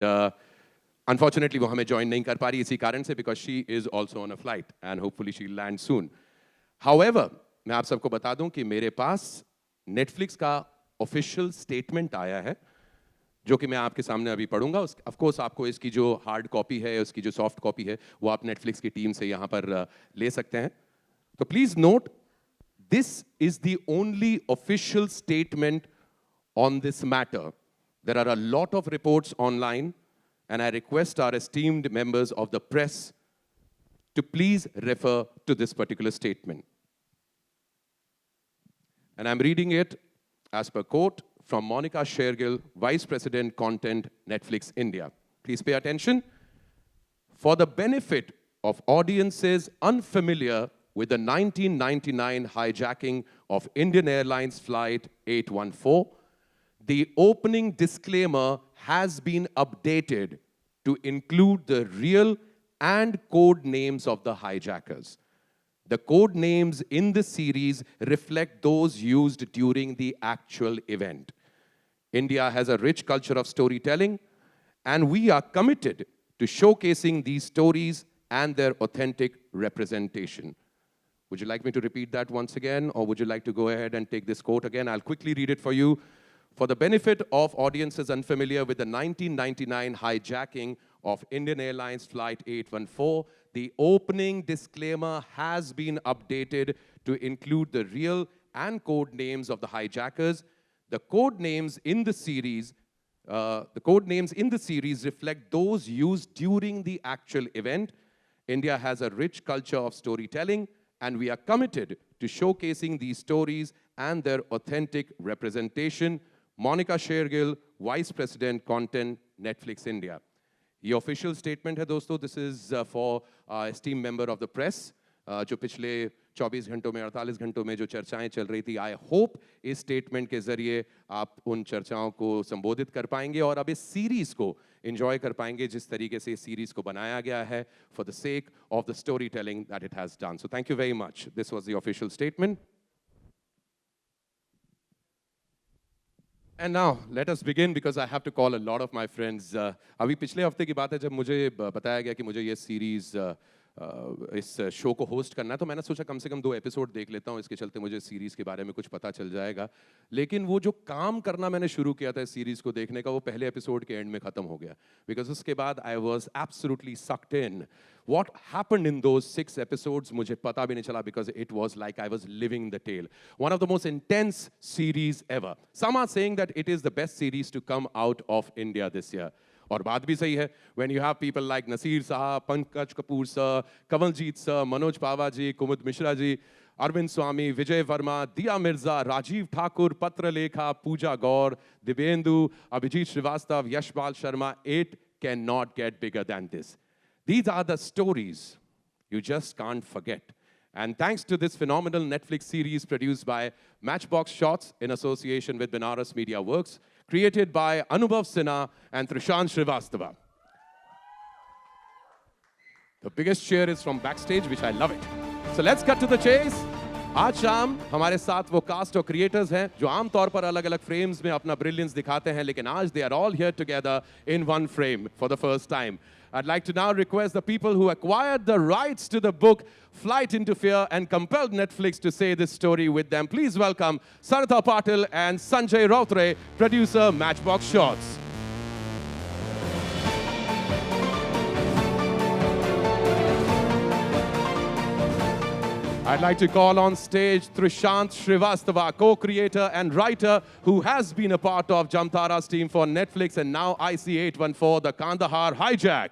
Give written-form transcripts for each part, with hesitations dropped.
Unfortunately, वो हमें join नहीं कर पा रही इसी कारण से because she is also on a flight and hopefully she'll land soon. However, मैं आप सबको बता दूं कि मेरे पास Netflix का official statement आया है जो कि मैं आपके सामने अभी पढ़ूंगा. Of course, आपको इसकी जो hard copy है, उसकी जो soft copy है, वो आप Netflix की टीम से यहाँ पर ले सकते हैं. तो please note, this is the only official statement on this matter. There are a lot of reports online, and I request our esteemed members of the press to please refer to this particular statement. And I'm reading it as per quote from Monica Shergill, Vice President Content, Netflix India. Please pay attention. For the benefit of audiences unfamiliar with the 1999 hijacking of Indian Airlines Flight 814, the opening disclaimer has been updated to include the real and code names of the hijackers. The code names in the series reflect those used during the actual event. India has a rich culture of storytelling, and we are committed to showcasing these stories and their authentic representation. Would you like me to repeat that once again, or would you like to go ahead and take this quote again? I'll quickly read it for you. For the benefit of audiences unfamiliar with the 1999 hijacking of Indian Airlines Flight 814, the opening disclaimer has been updated to include the real and code names of the hijackers. The code names in the series reflect those used during the actual event. India has a rich culture of storytelling, and we are committed to showcasing these stories and their authentic representation. Monica Shergill, Vice President Content, Netflix India. ये official statement है दोस्तों. This is for esteemed member of the press. जो पिछले 24 घंटों में 48 घंटों में जो चर्चाएं चल रही थी, I hope इस statement के जरिए आप उन चर्चाओं को संबोधित कर पाएंगे और अब इस सीरीज को enjoy कर पाएंगे जिस तरीके से इस सीरीज को बनाया गया है for the sake of the storytelling that it has done. So thank you very much. This was the official statement. And now let us begin because I have to call a lot of my friends. अभी पिछले हफ्ते की बात है जब मुझे बताया गया कि मुझे ये सीरीज इस शो को होस्ट करना है, तो मैंने सोचा कम से कम 2 एपिसोड देख लेता हूँ, इसके चलते मुझे सीरीज के बारे में कुछ पता चल जाएगा. लेकिन वो जो काम करना मैंने शुरू किया था इस सीरीज को देखने का, वो पहले एपिसोड के एंड में खत्म हो गया. बिकॉज उसके बाद I was absolutely sucked in. What happened in those 6 episodes, मुझे पता भी नहीं चला because it was like I was living the tale. One of the most intense series ever. Some are saying that it is the best series to come out of India this year. और बात भी सही है. When you have people like Naseer साहब, Pankaj Kapoor sir, Kawaljeet sir, Manoj पावा जी, कुमुद मिश्रा जी, अरविंद स्वामी, विजय वर्मा, दिया मिर्जा, राजीव ठाकुर, पत्रलेखा, पूजा गौर, Dibyendu, Abhijit Srivastava, Yashpal Sharma, it cannot get bigger than this. These are the stories you just can't forget. And thanks to this phenomenal Netflix series produced by Matchbox Shots in association with Benares Media Works, created by Anubhav Sinha and Trishant Srivastava. The biggest cheer is from backstage, which I love it. So let's cut to the chase. आज शाम हमारे साथ वो cast और creators हैं जो आमतौर पर अलग-अलग फ्रेम्स में अपना ब्रिलियंस दिखाते हैं, लेकिन आज they are all here together in one frame for the first time. I'd like to now request the people who acquired the rights to the book Flight into Fear and compelled Netflix to say this story with them. Please welcome Saratha Patil and Sanjay Rautre, producer, Matchbox Shots. I'd like to call on stage Trishant Srivastava, co-creator and writer who has been a part of Jamtara's team for Netflix and now IC814, the Kandahar hijack.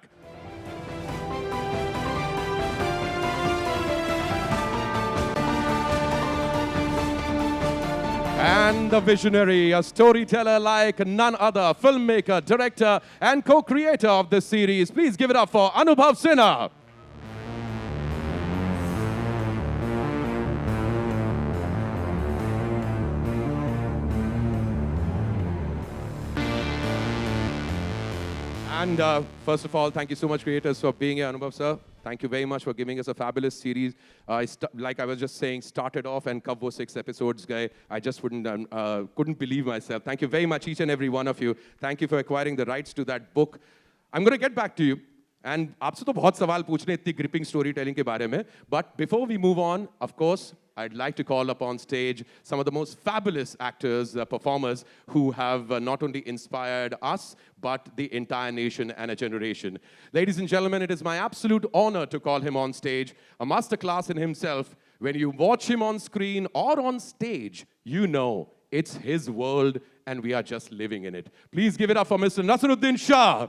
And the visionary, a storyteller like none other, filmmaker, director, and co-creator of this series. Please give it up for Anubhav Sinha. And first of all, thank you so much, creators, for being here. Anubhav, sir, Thank you very much for giving us a fabulous series. Like I was just saying, started off and कब वो 6 episodes गए. I just couldn't believe myself. Thank you very much, each and every one of you. Thank you for acquiring the rights to that book. I'm going to get back to you. And आपसे तो बहुत सवाल पूछने इतनी gripping storytelling के बारे में. But before we move on, of course, I'd like to call up on stage some of the most fabulous actors, performers, who have not only inspired us, but the entire nation and a generation. Ladies and gentlemen, it is my absolute honor to call him on stage, a masterclass in himself. When you watch him on screen or on stage, you know it's his world and we are just living in it. Please give it up for Mr. Naseeruddin Shah.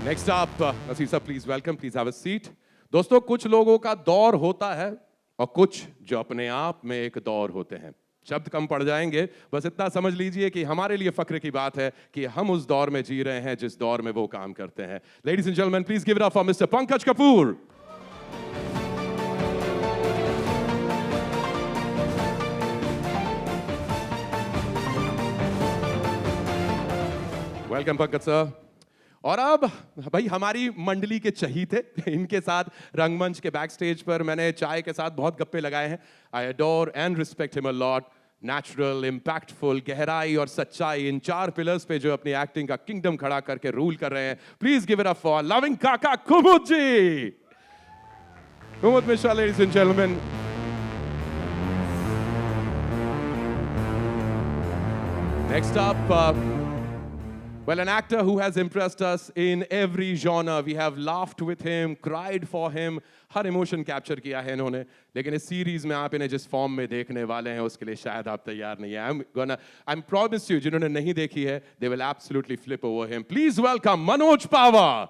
Next up, Naseer sir, please welcome, please have a seat. दोस्तों, कुछ लोगों का दौर होता है और कुछ जो अपने आप में एक दौर होते हैं. शब्द कम पड़ जाएंगे, बस इतना समझ लीजिए कि हमारे लिए फख्र की बात है कि हम उस दौर में जी रहे हैं जिस दौर में वो काम करते हैं. Ladies and gentlemen, please give it up for Mr. Pankaj Kapoor. Welcome, Pankaj sir. और अब भाई हमारी मंडली के चहीते इनके साथ रंगमंच के बैक स्टेज पर मैंने चाय के साथ बहुत गप्पे लगाए हैं. I adore and respect him a lot. Natural, impactful, गहराई और सच्चाई, इन 4 पिलर्स पे जो अपनी एक्टिंग का किंगडम खड़ा करके रूल कर रहे हैं. Please give it up for loving Kaka Kumud ji. Kumud Mishra, ladies and gentleman. Next up, well, an actor who has impressed us in every genre. We have laughed with him, cried for him. Her emotion capture किया है इन्होंने. लेकिन इस series में आप इन्हें जिस form में देखने वाले हैं उसके लिए शायद आप तैयार नहीं हैं. I'm promise you, जिन्होंने नहीं देखी है, they will absolutely flip over him. Please welcome Manoj Pawar.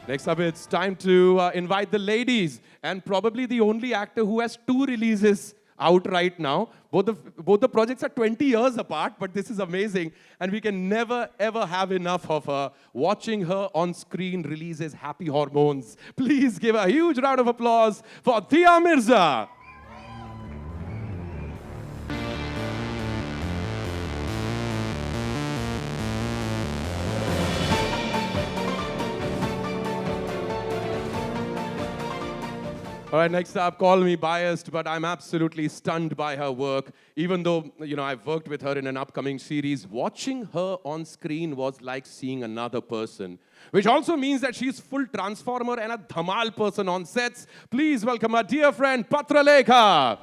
Next up, it's time to invite the ladies, and probably the only actor who has 2 releases out right now. Both the projects are 20 years apart, but this is amazing, and we can never ever have enough of her. Watching her on screen releases happy hormones. Please give a huge round of applause for Thea Mirza. All right, next up, call me biased, but I'm absolutely stunned by her work. Even though, I've worked with her in an upcoming series, watching her on screen was like seeing another person, which also means that she's full transformer and a dhamal person on sets. Please welcome our dear friend, Patra Lekha.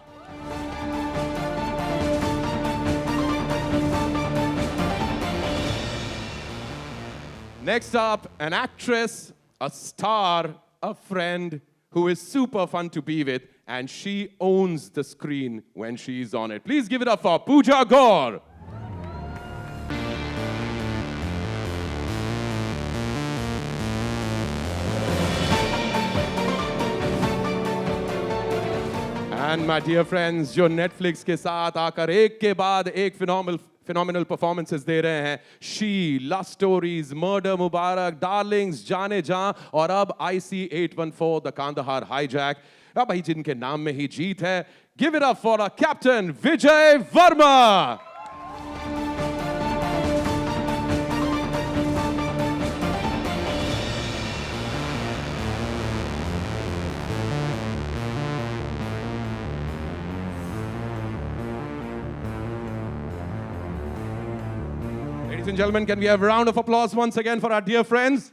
Next up, an actress, a star, a friend, who is super fun to be with, and she owns the screen when she's on it. Please give it up for Pooja Gaur. And my dear friends, जो Netflix के साथ आकर एक के बाद एक phenomenal performances दे रहे हैं. She, Lust Stories, Murder Mubarak, Darlings, जाने जा और अब IC-814, The Kandahar Hijack. अब भाई जिनके नाम में ही जीत है. Give it up for our captain, Vijay Varma. Ladies and gentlemen, can we have a round of applause once again for our dear friends?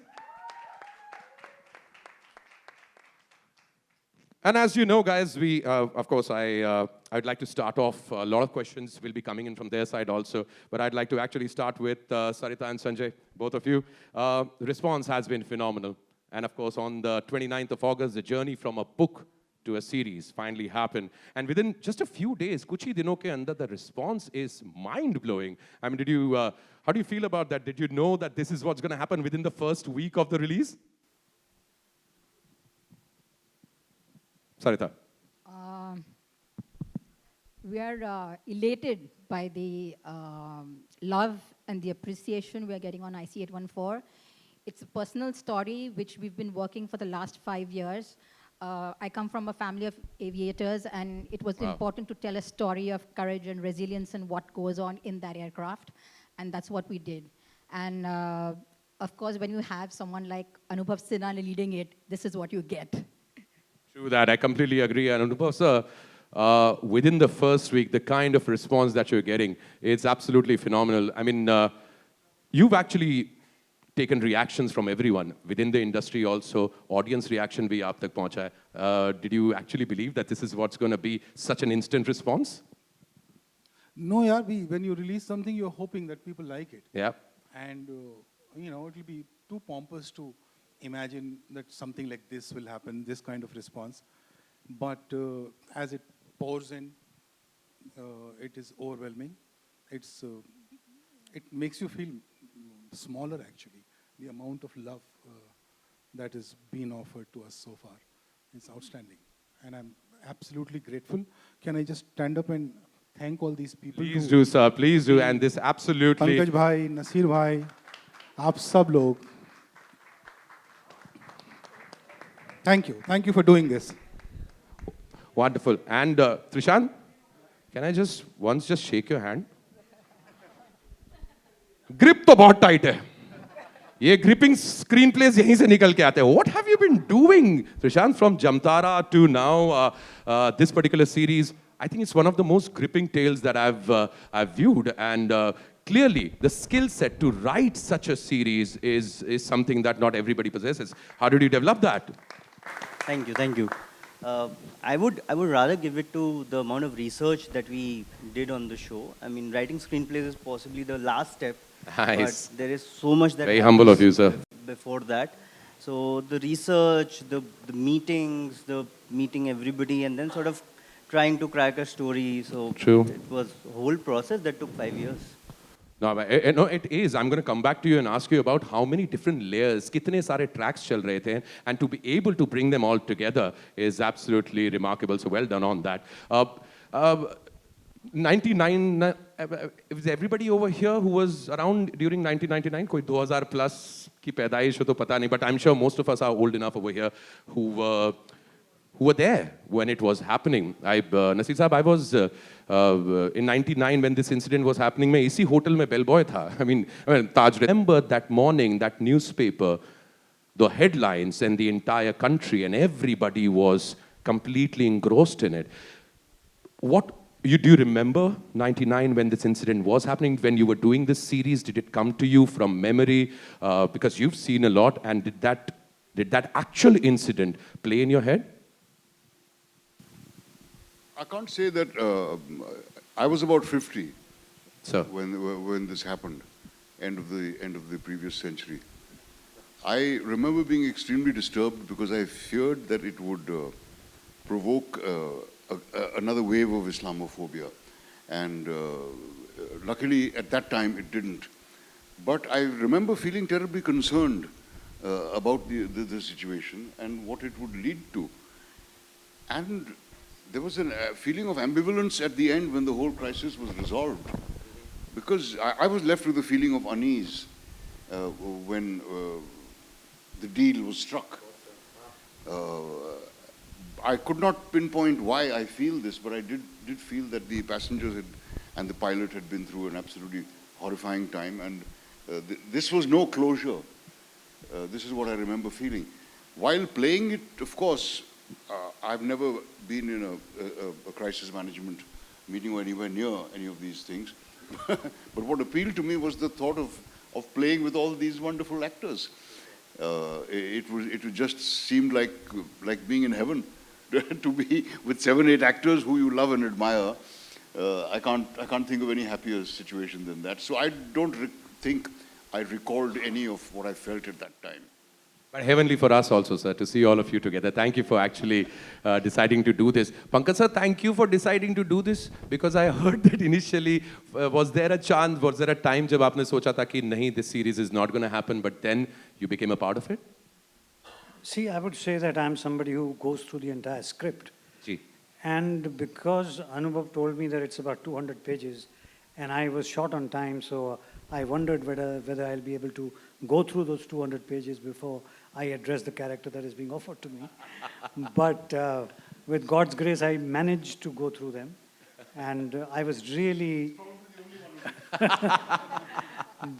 And as you know, guys, of course, I'd like to start off. A lot of questions will be coming in from their side also, but I'd like to actually start with Sarita and Sanjay, both of you. The response has been phenomenal. And of course, on the 29th of August, the journey from a book to a series finally happened. And within just a few days, kuch hi dinon ke andar, the response is mind-blowing. I mean, how do you feel about that? Did you know that this is what's going to happen within the first week of the release? Sarita. We are elated by the love and the appreciation we are getting on IC-814. It's a personal story which we've been working for the last 5 years. I come from a family of aviators, and it was Wow. important to tell a story of courage and resilience and what goes on in that aircraft, and that's what we did. And of course, when you have someone like Anubhav Sinha leading it, this is what you get. True that. I completely agree. And Anubhav, sir, within the first week, the kind of response that you're getting, it's absolutely phenomenal. I mean, you've actually taken reactions from everyone within the industry also. Audience reaction bhi aap tak pahuncha hai. Did you actually believe that this is what's going to be such an instant response? No, yeah, when you release something, you're hoping that people like it. Yeah. And, it'll be too pompous to imagine that something like this will happen, this kind of response. But as it pours in, it is overwhelming. It makes you feel smaller, actually. The amount of love that has been offered to us so far is outstanding. And I'm absolutely grateful. Can I just stand up and thank all these people? Please do, sir. Please do. And this absolutely... Pankaj bhai, Nasir bhai, aap sab log. Thank you. Thank you for doing this. Wonderful. And Trishan, can I just shake your hand? Grip to bahut tight hai. ये gripping screenplays यहीं से निकल के आते हैं. What have you been doing, Trishan, from Jamtara to now this particular series? I think it's one of the most gripping tales that I've viewed, and clearly the skill set to write such a series is something that not everybody possesses. How did you develop that? Thank you, thank you. I would rather give it to the amount of research that we did on the show. I mean, writing screenplays is possibly the last step. Nice. But there is so much that Very humble of you, sir. before that. So the research, the meetings, the meeting everybody, and then sort of trying to crack a story. So True. it was a whole process that took 5 years. No, it is. I'm going to come back to you and ask you about how many different layers, kitne sare tracks chal rahe the, and to be able to bring them all together is absolutely remarkable. So well done on that. 99, is everybody over here who was around during 1999? Koi 2000 plus ki paidaish ho to pata nahi, but I'm sure most of us are old enough over here who were there when it was happening. Nasir Saab, I was in 99 when this incident was happening. मैं इसी hotel में bellboy था. I mean, Taj. Remember that morning, that newspaper, the headlines, and the entire country, and everybody was completely engrossed in it. Do you remember 99 when this incident was happening? When you were doing this series, did it come to you from memory? Because you've seen a lot, and did that actual incident play in your head? I can't say that I was about 50 Sir. when this happened, end of the previous century. I remember being extremely disturbed because I feared that it would provoke another wave of Islamophobia, and luckily at that time it didn't. But I remember feeling terribly concerned about the situation and what it would lead to. And there was a feeling of ambivalence at the end when the whole crisis was resolved, because I was left with a feeling of unease when the deal was struck. I could not pinpoint why I feel this, but I did feel that the passengers and the pilot had been through an absolutely horrifying time, and this was no closure. This is what I remember feeling. While playing it, of course, I've never been in a crisis management meeting or anywhere near any of these things. But what appealed to me was the thought of playing with all these wonderful actors. It just seemed like being in heaven to be with 7, 8 actors who you love and admire. I can't think of any happier situation than that. So I don't think I recalled any of what I felt at that time. But heavenly for us also, sir, to see all of you together. Thank you for actually deciding to do this. Pankaj sir, thank you for deciding to do this, because I heard that initially, was there a chance, was there a time jab aapne socha tha ki nahi, this series is not going to happen, but then you became a part of it? See, I would say that I'm somebody who goes through the entire script. Ji. And because Anubhav told me that it's about 200 pages, and I was short on time, so I wondered whether I'll be able to go through those 200 pages before I address the character that is being offered to me. But with God's grace, I managed to go through them. And I was really,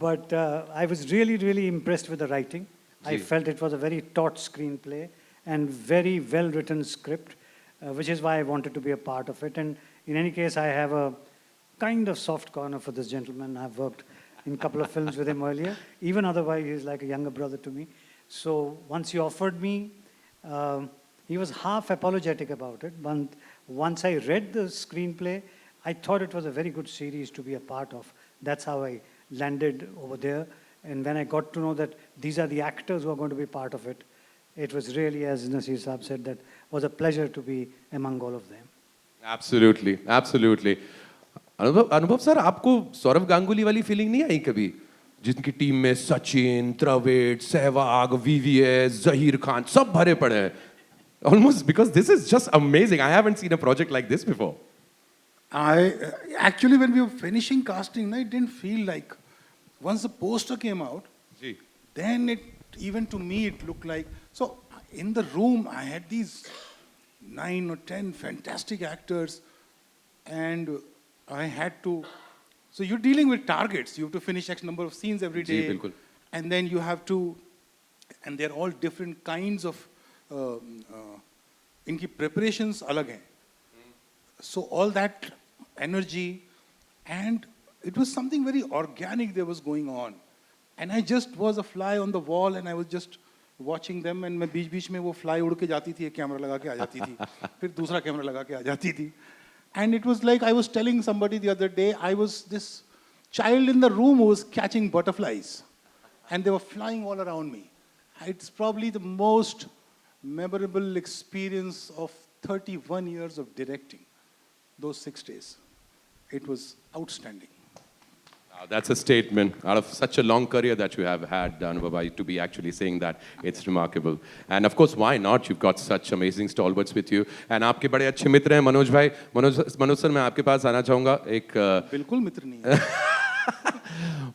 but I was really, really impressed with the writing. I felt it was a very taut screenplay and very well-written script, which is why I wanted to be a part of it. And in any case, I have a kind of soft corner for this gentleman. I've worked in a couple of films with him earlier. Even otherwise, he's like a younger brother to me. So once he offered me, he was half apologetic about it. But once I read the screenplay, I thought it was a very good series to be a part of. That's how I landed over there. And when I got to know that these are the actors who are going to be part of it, it was really, as Nasir Saab said, that was a pleasure to be among all of them. Absolutely, absolutely. अनुभव sir, आपको सौरव गांगुली वाली feeling नहीं आई कभी, जिनकी team में Sachin, Dravid, Sehwag, VVS, Zaheer Khan सब भरे पड़े हैं? Almost, because this is just amazing. I haven't seen a project like this before. I actually, when we were finishing casting, it didn't feel like. Once the poster came out, then it, even to me, it looked like. So in the room, I had these 9 or 10 fantastic actors, and I had to. So you're dealing with targets. You have to finish X number of scenes every day, बिल्कुल. and then you have to, and they're all different kinds of. इनकी preparations अलग हैं. So all that energy, and it was something very organic that was going on. And I just was a fly on the wall, and I was just watching them, and मैं बीच-बीच में वो fly उड़ के जाती थी, एक camera लगा के आ जाती थी, फिर दूसरा कैमरा लगा के आ जाती थी. And it was like I was telling somebody the other day, I was this child in the room who was catching butterflies, and they were flying all around me. It's probably the most memorable experience of 31 years of directing, those 6 days. It was outstanding. Wow, that's a statement. Out of such a long career that you have had, Anubhav, to be actually saying that, it's remarkable. And of course, why not? You've got such amazing stalwarts with you. And आपके बड़े अच्छे मित्र हैं मनोज भाई. Manoj sir, मैं आपके पास आना चाहूँगा. बिल्कुल मित्र नहीं है.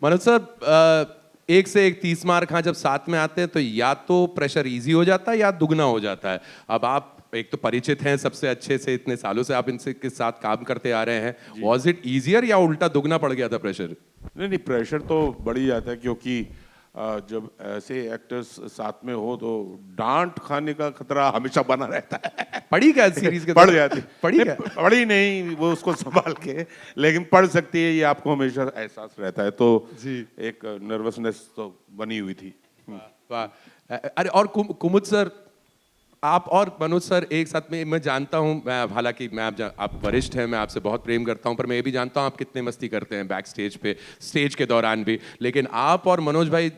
मनोज सर, एक से एक 30 मार्क जब साथ में आते हैं तो या तो प्रेशर इजी हो जाता है या दुगना हो जाता है. अब आप एक तो परिचित हैं सबसे अच्छे से, इतने सालों से आप इनसे के साथ काम करते आ रहे हैं. वाज इट इजियर या उल्टा दुगना पड़ गया था प्रेशर? नहीं, प्रेशर तो बढ़ ही जाता है, क्योंकि जब ऐसे एक्टर्स साथ में हो तो डांट खाने का खतरा हमेशा बना रहता है. पढ़ी क्या सीरीज के? पढ़ जाती. पढ़ी नहीं, वो उसको संभाल के, लेकिन पढ़ सकती है, ये आपको हमेशा एहसास रहता है. तो एक नर्वसनेस तो बनी हुई थी. वाह. अरे और कुमुद सर, आप और मनोज सर एक साथ में, मैं जानता हूँ, हालांकि मैं आप वरिष्ठ हैं, मैं आपसे बहुत प्रेम करता हूँ, पर मैं ये भी जानता हूँ आप कितने मस्ती करते हैं बैक स्टेज पे, स्टेज के दौरान भी. लेकिन आप और मनोज भाई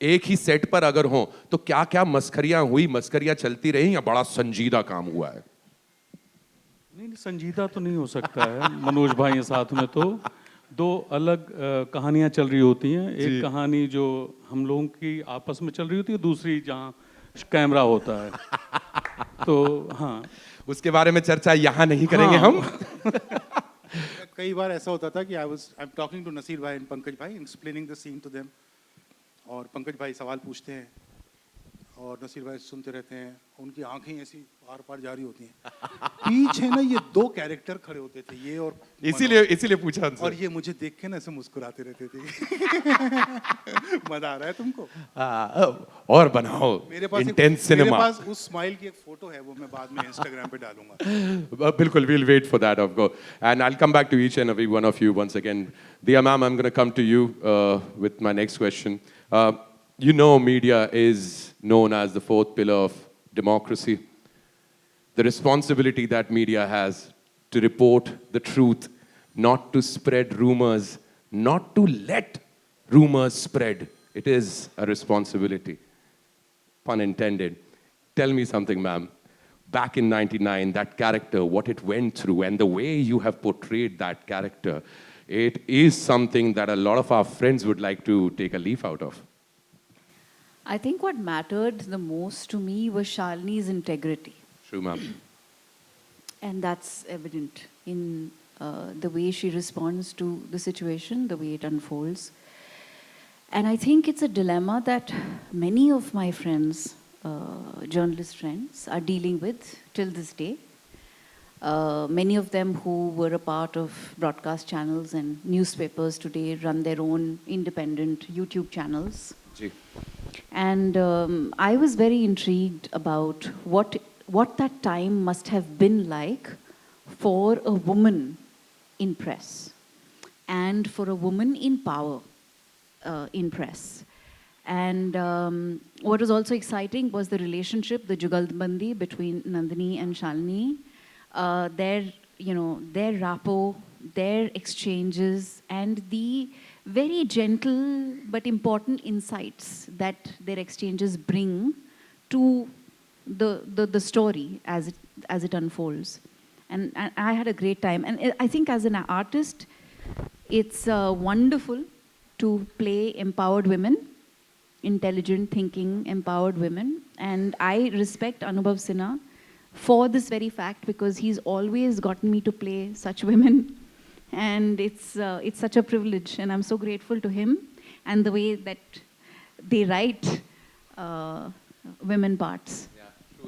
एक ही सेट पर अगर हों तो क्या क्या मस्खरियां हुई, मस्खरियां चलती रही, या बड़ा संजीदा काम हुआ है? नहीं, संजीदा तो नहीं हो सकता है. मनोज भाई के साथ में तो दो अलग कहानियां चल रही होती हैं. एक कहानी जो हम लोगों की आपस में चल रही होती है, दूसरी जहाँ कैमरा होता है. तो हाँ, उसके बारे में चर्चा यहाँ नहीं करेंगे हम. कई बार ऐसा होता था कि I'm talking to नसीर भाई and पंकज भाई, explaining the scene to them. और पंकज भाई सवाल पूछते हैं और नसीर भाई सुनते रहते हैं. उनकी आंखें ऐसी पार पार जा रही होती हैं. पीछे ना ये 2 कैरेक्टर खड़े होते थे, ये और इसीलिए पूछा उनसे. और ये मुझे देख के ना ऐसे मुस्कुराते रहते थे. मजा आ रहा है तुमको? और बनाओ इंटेंस सिनेमा. मेरे पास उस स्माइल की एक फोटो है, वो मैं बाद में इंस्टाग्राम पे डालूंगा. बिल्कुल, we'll wait for that, of course. And I'll come back to each and every one of you once again. Diya ma'am, I'm going to come to you with my next question. You know, media is known as the 4th pillar of democracy. The responsibility that media has to report the truth, not to spread rumors, not to let rumors spread. It is a responsibility. Pun intended. Tell me something, ma'am. Back in '99, that character, what it went through, and the way you have portrayed that character, it is something that a lot of our friends would like to take a leaf out of. I think what mattered the most to me was Shalini's integrity. True, ma'am. And that's evident in the way she responds to the situation, the way it unfolds. And I think it's a dilemma that many of my friends, journalist friends, are dealing with till this day. Many of them who were a part of broadcast channels and newspapers today run their own independent YouTube channels. Ji. And I was very intrigued about what that time must have been like for a woman in press and for a woman in power in press. And what was also exciting was the relationship, the Jugalbandi between Nandini and Shalini, their rapport, their exchanges, and the very gentle but important insights that their exchanges bring to the story as it unfolds. And I had a great time. And I think as an artist, it's wonderful to play empowered women, intelligent, thinking, empowered women. And I respect Anubhav Sinha for this very fact, because he's always gotten me to play such women. And it's such a privilege, and I'm so grateful to him and the way that they write women parts.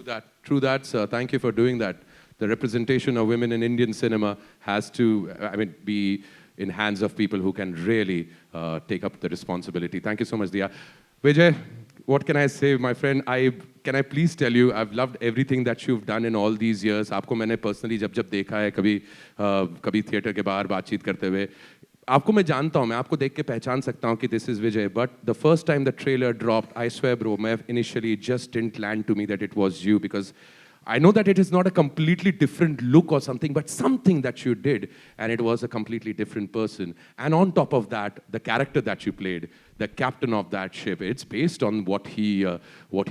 Yeah, true that, sir. Thank you for doing that. The representation of women in Indian cinema has to, be in hands of people who can really take up the responsibility. Thank you so much, Diya. Vijay, what can I say, my friend? Can I please tell you, I've loved everything that you've done in all these years. आपको मैंने personally जब देखा है कभी theatre के बाहर बातचीत करते हुए, आपको मैं जानता हूँ, मैं आपको देख के पहचान सकता हूँ कि this is Vijay. But the first time the trailer dropped, I swear, bro, मैं initially just didn't land to me that it was you, because I know that it is not a completely different look or something, but something that you did, and it was a completely different person. And on top of that, the character that you played, the captain of that ship, it's based on what he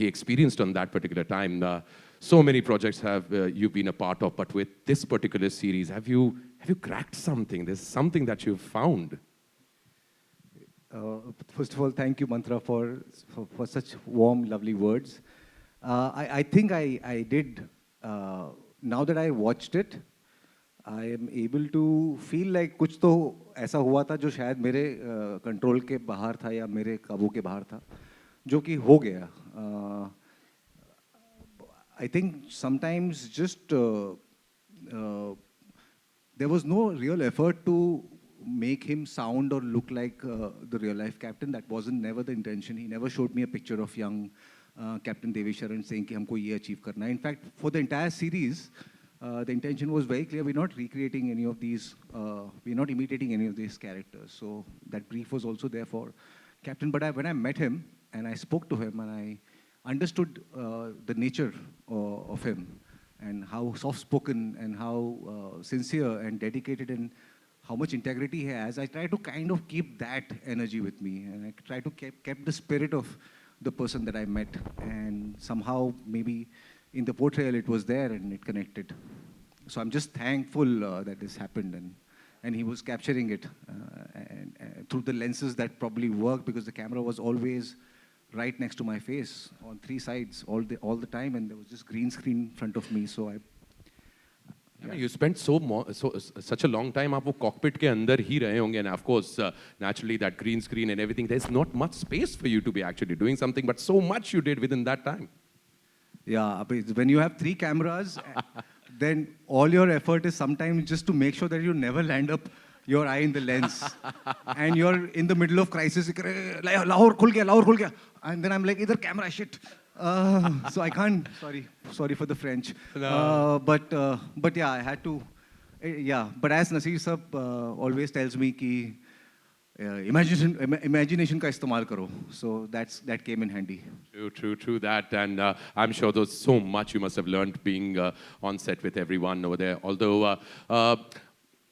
experienced on that particular time. So many projects have you've been a part of, but with this particular series, have you cracked something? There's something that you've found. First of all, thank you, Mantra, for such warm, lovely words. I think I did, now that I watched it, I am able to feel like कुछ तो ऐसा हुआ था जो शायद मेरे control के बाहर था या मेरे काबू के बाहर था, जो कि हो गया. I think sometimes just there was no real effort to make him sound or look like the real life captain. That wasn't never the intention. He never showed me a picture of young Captain Devi Sharan saying कि हमको ये achieve करना है. In fact, for the entire series, the intention was very clear. We're not recreating any of these, we're not imitating any of these characters. So that brief was also there for Captain. But when I met him and I spoke to him and I understood the nature of him and how soft-spoken and how sincere and dedicated and how much integrity he has, I try to kind of keep that energy with me, and I try to keep the spirit of the person that I met, and somehow maybe in the portrayal it was there and it connected. So I'm just thankful that this happened, and he was capturing it and through the lenses that probably worked, because the camera was always right next to my face on three sides all the time, and there was just green screen in front of me. So You spent such a long time. आप वो cockpit के अंदर ही रहे होंगे, and of course, naturally that green screen and everything. There's not much space for you to be actually doing something, but so much you did within that time. Yeah, when you have three cameras, then all your effort is sometimes just to make sure that you never land up your eye in the lens, and you're in the middle of crisis. Lahore khul gaya, and then I'm like, idhar camera, shit. So I can't. Sorry for the French. No. But yeah, I had to. Yeah, but as Naseer Sab always tells me, ki imagination ka istemal karo. So that came in handy. True that, and I'm sure there's so much you must have learned being on set with everyone over there. Although,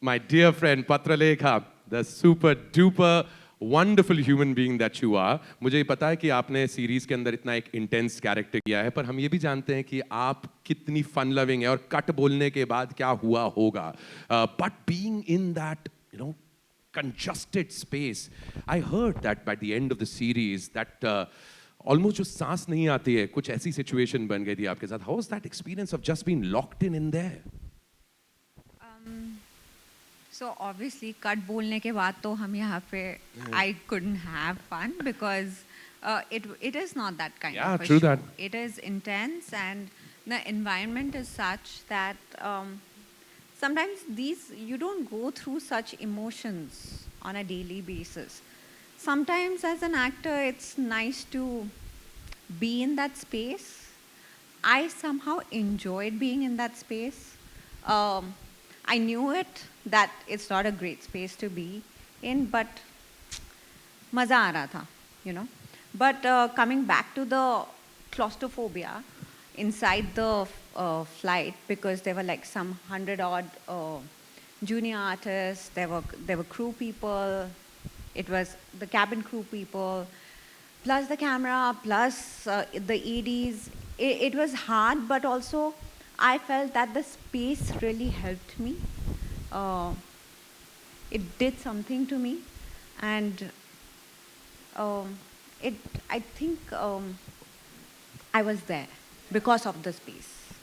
my dear friend Patralekha, the super duper wonderful human being that you are, मुझे पता है कि आपने series के अंदर इतना एक intense character किया है, पर हम ये भी जानते हैं कि आप कितनी फन लविंग है और कट बोलने के बाद क्या हुआ होगा. But being in that, congested space, I heard that by the end of the series that almost जो सांस नहीं आती है, कुछ ऐसी situation बन गई थी आपके साथ. How was that experience of just being locked in there? So obviously, cut बोलने के बाद तो हम यहाँ पे I couldn't have fun because it is not that kind Yeah, of a true show. that. It is intense and the environment is such that sometimes you don't go through such emotions on a daily basis. Sometimes as an actor, it's nice to be in that space. I somehow enjoyed being in that space. I knew it that it's not a great space to be in, but maza aa raha tha, you know. But coming back to the claustrophobia inside the flight, because there were like some 100-odd junior artists, there were crew people, it was the cabin crew people, plus the camera, plus the EDs. It was hard, but also I felt that the space really helped me. It did something to me, and I think I was there because of the space.